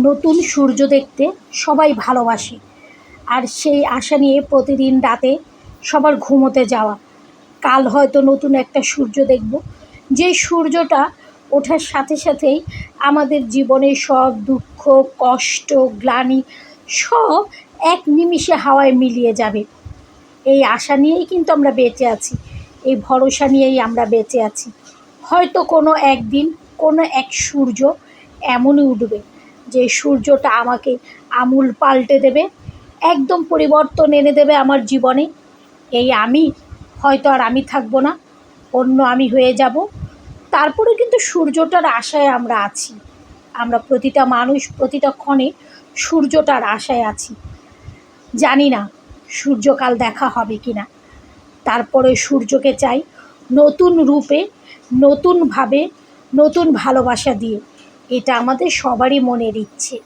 নতুন সূর্য দেখতে সবাই ভালোবাসে, আর সেই আশা নিয়ে প্রতিদিন রাতে সবার ঘুমোতে যাওয়া। কাল হয়তো নতুন একটা সূর্য দেখব, যে সূর্যটা ওঠার সাথে সাথেই আমাদের জীবনের সব দুঃখ, কষ্ট, গ্লানি সব এক নিমিষে হাওয়ায় মিলিয়ে যাবে। এই আশা নিয়েই কিন্তু আমরা বেঁচে আছি, এই ভরসা নিয়েই আমরা বেঁচে আছি। হয়তো কোনো একদিন কোনো এক সূর্য এমনই উঠবে, যে সূর্যটা আমাকে আমূল পাল্টে দেবে, একদম পরিবর্তন এনে দেবে আমার জীবনে। এই আমি হয়তো আর আমি থাকবো না, অন্য আমি হয়ে যাব। তারপরে কিন্তু সূর্যটার আশায় আমরা আছি, আমরা প্রতিটা মানুষ প্রতিটা ক্ষণে সূর্যটার আশায় আছি। জানি না সূর্যকাল দেখা হবে কি না, তারপরে সূর্যকে চাই নতুন রূপে, নতুনভাবে, নতুন ভালোবাসা দিয়ে। এটা আমাদের সবারই মনের ইচ্ছে।